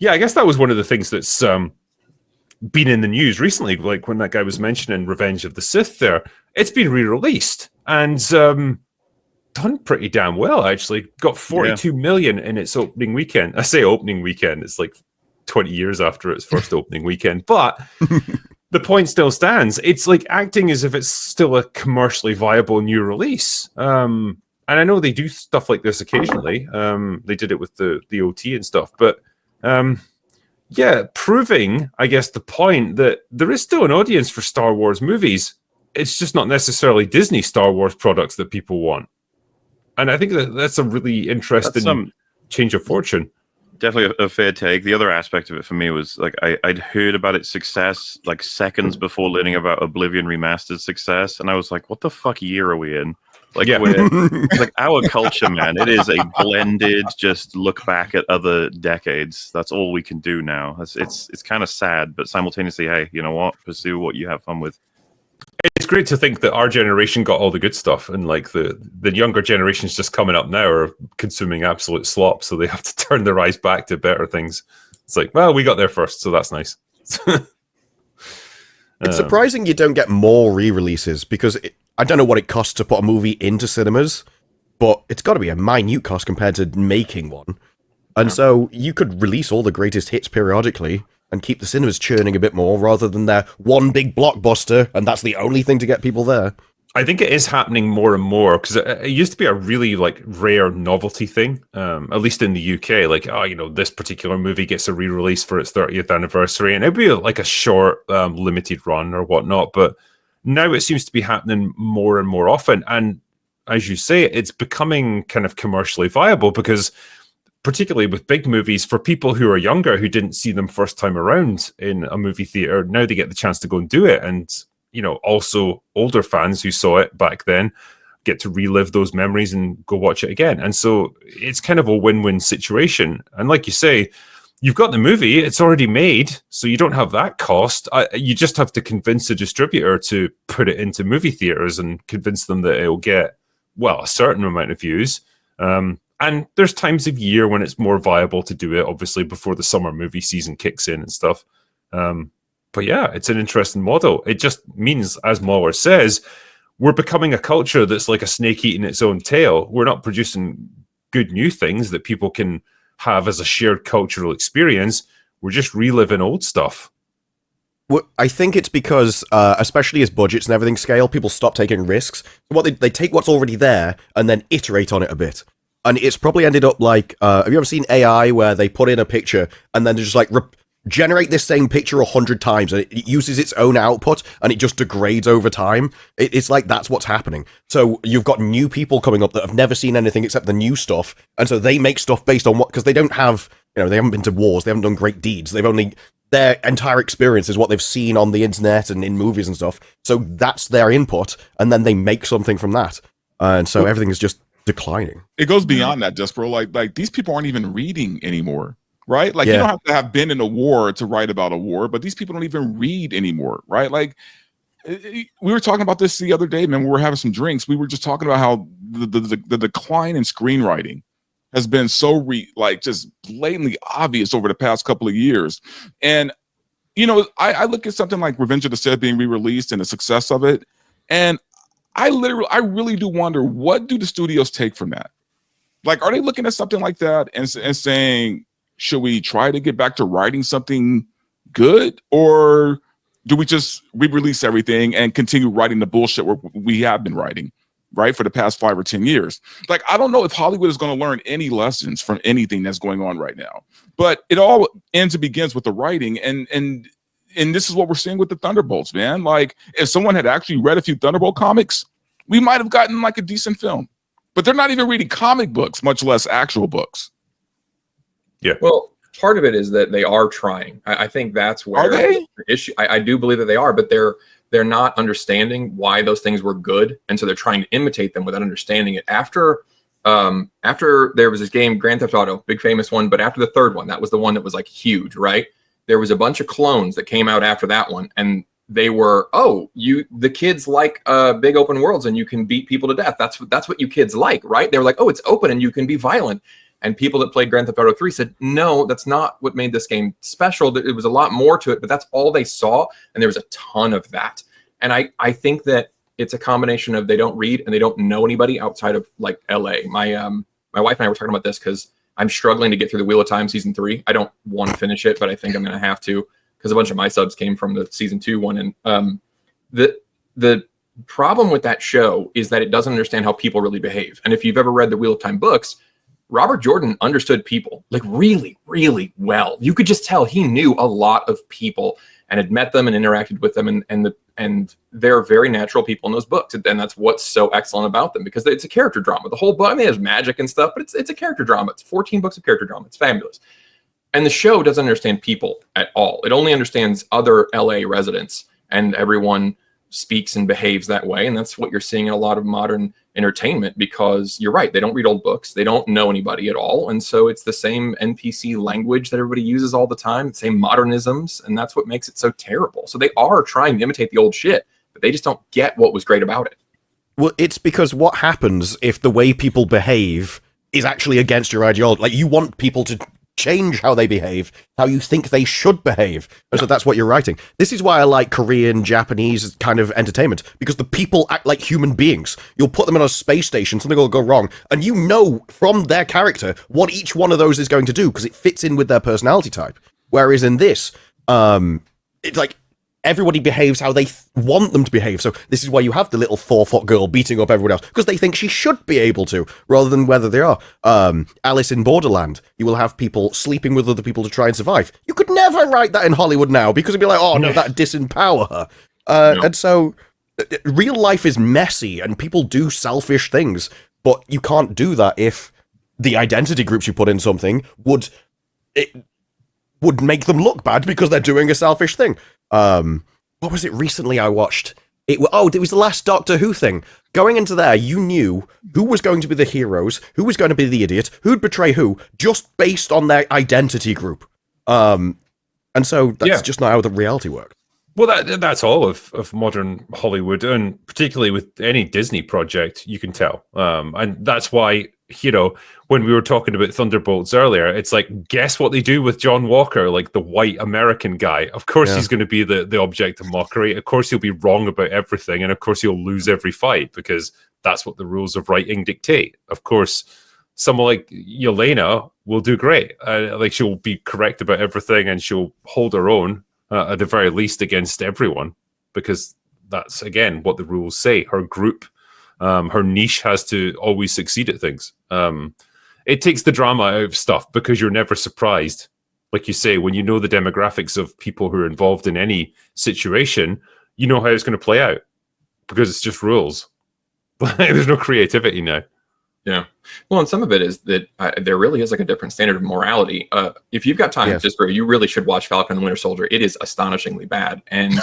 Yeah, I guess that was one of the things that's been in the news recently, like when that guy was mentioning Revenge of the Sith there. It's been re-released and done pretty damn well, actually. Got 42 million in its opening weekend. I say opening weekend, it's like 20 years after its first opening weekend. But the point still stands. It's like acting as if it's still a commercially viable new release. And I know they do stuff like this occasionally. They did it with the OT and stuff. But yeah, proving, I guess, the point that there is still an audience for Star Wars movies. It's just not necessarily Disney Star Wars products that people want. And I think that's a really interesting change of fortune. Definitely a fair take. The other aspect of it for me was like I'd heard about its success like seconds before learning about Oblivion Remastered success, and I was like, "What the fuck year are we in?" Like, we're like our culture, man. It is a blended. Just look back at other decades. That's all we can do now. It's kind of sad, but simultaneously, hey, you know what? Pursue what you have fun with. It's great to think that our generation got all the good stuff, and like the younger generations just coming up now are consuming absolute slop, so they have to turn their eyes back to better things. It's like, well, we got there first, so that's nice. It's surprising you don't get more re-releases, because I don't know what it costs to put a movie into cinemas, but it's got to be a minute cost compared to making one. And so you could release all the greatest hits periodically and keep the cinemas churning a bit more, rather than their one big blockbuster, and that's the only thing to get people there. I think it is happening more and more, because it used to be a really like rare novelty thing, at least in the UK. Like, oh, you know, this particular movie gets a re-release for its 30th anniversary, and it'd be like a short, limited run or whatnot. But now it seems to be happening more and more often. And as you say, it's becoming kind of commercially viable, because particularly with big movies, for people who are younger, who didn't see them first time around in a movie theater, now they get the chance to go and do it. And, you know, also older fans who saw it back then get to relive those memories and go watch it again. And so it's kind of a win-win situation. And like you say, you've got the movie, it's already made, so you don't have that cost. You just have to convince the distributor to put it into movie theaters and convince them that it'll get, well, a certain amount of views. And there's times of year when it's more viable to do it, obviously, before the summer movie season kicks in and stuff. But yeah, it's an interesting model. It just means, as Mauler says, we're becoming a culture that's like a snake eating its own tail. We're not producing good new things that people can have as a shared cultural experience. We're just reliving old stuff. Well, I think it's because, especially as budgets and everything scale, people stop taking risks. What they take what's already there and then iterate on it a bit. And it's probably ended up like, have you ever seen AI where they put in a picture and then they just like generate this same picture 100 times, and it uses its own output and it just degrades over time? It's like that's what's happening. So you've got new people coming up that have never seen anything except the new stuff, and so they make stuff based on what, because they don't have, you know, they haven't been to wars, they haven't done great deeds, they've only, their entire experience is what they've seen on the internet and in movies and stuff. So that's their input, and then they make something from that, and so everything is just declining. It goes beyond that, just bro. Like these people aren't even reading anymore, right? Like, you don't have to have been in a war to write about a war, but these people don't even read anymore, right? Like, we were talking about this the other day, man. We were having some drinks. We were just talking about how the decline in screenwriting has been so just blatantly obvious over the past couple of years. And you know, I look at something like Revenge of the Sith being re-released and the success of it, and I really do wonder, what do the studios take from that? Like, are they looking at something like that and saying, should we try to get back to writing something good, or do we just re-release everything and continue writing the bullshit we have been writing, right, for the past 5 or 10 years? Like, I don't know if Hollywood is going to learn any lessons from anything that's going on right now, but it all ends and begins with the writing. And this is what we're seeing with the Thunderbolts, man. Like, if someone had actually read a few Thunderbolt comics, we might have gotten like a decent film. But they're not even reading comic books, much less actual books. Yeah. Well, part of it is that they are trying. I think that's where the issue. I do believe that they are, but they're not understanding why those things were good, and so they're trying to imitate them without understanding it. After there was this game, Grand Theft Auto, big famous one, but after the third one, that was the one that was like huge, right? There was a bunch of clones that came out after that one, and they were, the kids like big open worlds and you can beat people to death. That's what you kids like, right? They were like, oh, it's open and you can be violent. And people that played Grand Theft Auto 3 said, no, that's not what made this game special. It was a lot more to it, but that's all they saw. And there was a ton of that. And I think that it's a combination of they don't read and they don't know anybody outside of like LA. My wife and I were talking about this because I'm struggling to get through the Wheel of Time season 3. I don't want to finish it, but I think I'm going to have to because a bunch of my subs came from the season 2 one. And the problem with that show is that it doesn't understand how people really behave. And if you've ever read the Wheel of Time books, Robert Jordan understood people like really, really well. You could just tell he knew a lot of people and had met them and interacted with them. And they're very natural people in those books. And that's what's so excellent about them because it's a character drama. The whole book, I mean, there's magic and stuff, but it's a character drama. It's 14 books of character drama. It's fabulous. And the show doesn't understand people at all. It only understands other LA residents, and everyone speaks and behaves that way. And that's what you're seeing in a lot of modern entertainment because you're right. They don't read old books. They don't know anybody at all. And so it's the same NPC language that everybody uses all the time, the same modernisms. And that's what makes it so terrible. So they are trying to imitate the old shit, but they just don't get what was great about it. Well, it's because what happens if the way people behave is actually against your ideology? Like, you want people to change how they behave, how you think they should behave. And so that's what you're writing. This is why I like Korean, Japanese kind of entertainment, because the people act like human beings. You'll put them in a space station, something will go wrong, and you know from their character what each one of those is going to do, because it fits in with their personality type. Whereas in this, it's like everybody behaves how they want them to behave. So this is why you have the little 4-foot girl beating up everyone else, because they think she should be able to, rather than whether they are. Alice in Borderland, you will have people sleeping with other people to try and survive. You could never write that in Hollywood now, because it'd be like, oh no, that disempower her. And so real life is messy, and people do selfish things, but you can't do that if the identity groups you put in something would make them look bad because they're doing a selfish thing. What was it recently I watched? It was the last Doctor Who thing. Going into there, you knew who was going to be the heroes, who was going to be the idiot, who'd betray who, just based on their identity group. And so that's just not how the reality works. Well, that's all of modern Hollywood, and particularly with any Disney project, you can tell. And that's why, when we were talking about Thunderbolts earlier, it's like, guess what they do with John Walker, like the white American guy. Of course, he's going to be the object of mockery. Of course, he'll be wrong about everything. And of course, he'll lose every fight because that's what the rules of writing dictate. Of course, someone like Yelena will do great. Like, she'll be correct about everything and she'll hold her own. At the very least against everyone, because that's, again, what the rules say. Her group, her niche has to always succeed at things. It takes the drama out of stuff because you're never surprised. Like you say, when you know the demographics of people who are involved in any situation, you know how it's going to play out because it's just rules. There's no creativity now. Yeah. Well, and some of it is that there really is like a different standard of morality. If you've got time, you really should watch Falcon and the Winter Soldier. It is astonishingly bad. And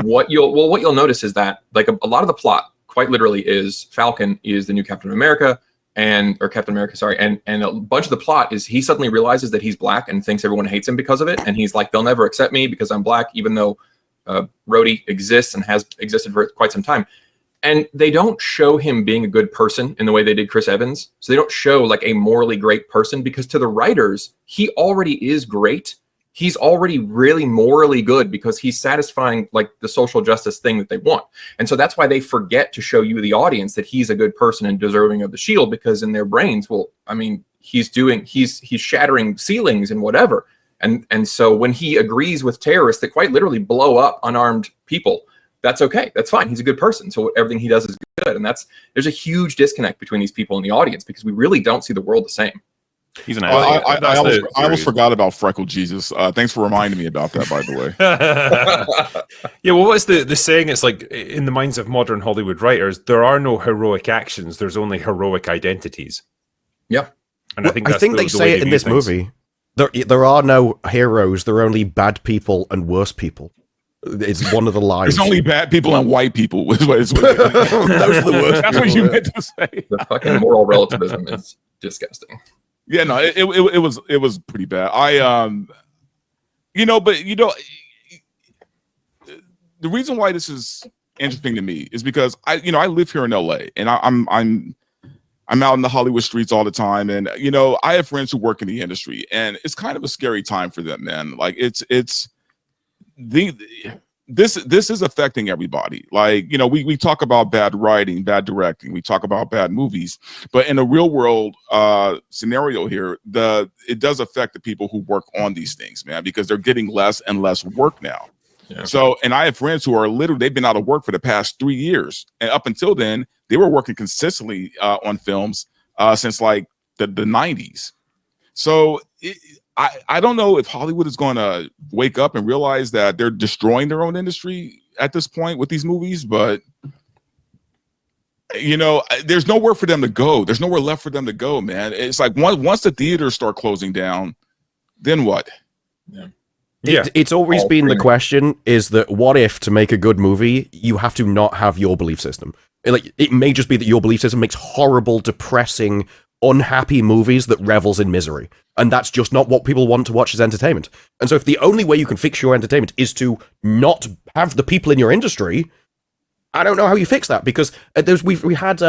what you'll notice is that like a lot of the plot, quite literally, is Falcon is the new Captain America, and a bunch of the plot is he suddenly realizes that he's black and thinks everyone hates him because of it, and he's like, they'll never accept me because I'm black, even though Rhodey exists and has existed for quite some time. And they don't show him being a good person in the way they did Chris Evans. So they don't show like a morally great person, because to the writers, he already is great. He's already really morally good because he's satisfying like the social justice thing that they want. And so that's why they forget to show you, the audience, that he's a good person and deserving of the shield, because in their brains, well, I mean, he's shattering ceilings and whatever. And so when he agrees with terrorists that quite literally blow up unarmed people, that's okay. That's fine. He's a good person. So everything he does is good. And there's a huge disconnect between these people and the audience, because we really don't see the world the same. He's an I almost forgot about Freckle Jesus. Thanks for reminding me about that, by the way. Yeah, well, what's the saying? It's like, in the minds of modern Hollywood writers, there are no heroic actions. There's only heroic identities. Yeah. And I think they say it in this movie. There are no heroes. There are only bad people and worse people. It's one of the lines. There's only bad people and white people. Those are the worst. That's what you meant to say. The fucking moral relativism is disgusting. Yeah, no, it was pretty bad. The reason why this is interesting to me is because I live here in LA, and I'm out in the Hollywood streets all the time, and you know, I have friends who work in the industry, and it's kind of a scary time for them, man. Like this is affecting everybody. Like, you know, we talk about bad writing, bad directing, we talk about bad movies, but in a real world scenario here, it does affect the people who work on these things, man, because they're getting less and less work now. Yeah. So, and I have friends who are literally, they've been out of work for the past 3 years, and up until then, they were working consistently on films since like the 90s. So I don't know if Hollywood is going to wake up and realize that they're destroying their own industry at this point with these movies, but you know, there's nowhere for them to go. There's nowhere left for them to go, man. It's like once the theaters start closing down, then what? Yeah. It's always been the question is that what if to make a good movie, you have to not have your belief system? Like, it may just be that your belief system makes horrible, depressing, unhappy movies that revels in misery. And that's just not what people want to watch as entertainment. And so if the only way you can fix your entertainment is to not have the people in your industry, I don't know how you fix that, because we had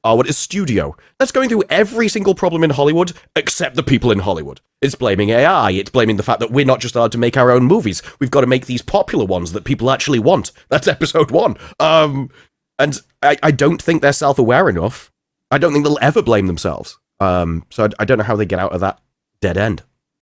what is Studio that's going through every single problem in Hollywood except the people in Hollywood. It's blaming AI, it's blaming the fact that we're not just allowed to make our own movies, we've got to make these popular ones that people actually want. That's episode 1. And I don't think they're self-aware enough. I don't think they'll ever blame themselves. So I don't know how they get out of that dead end.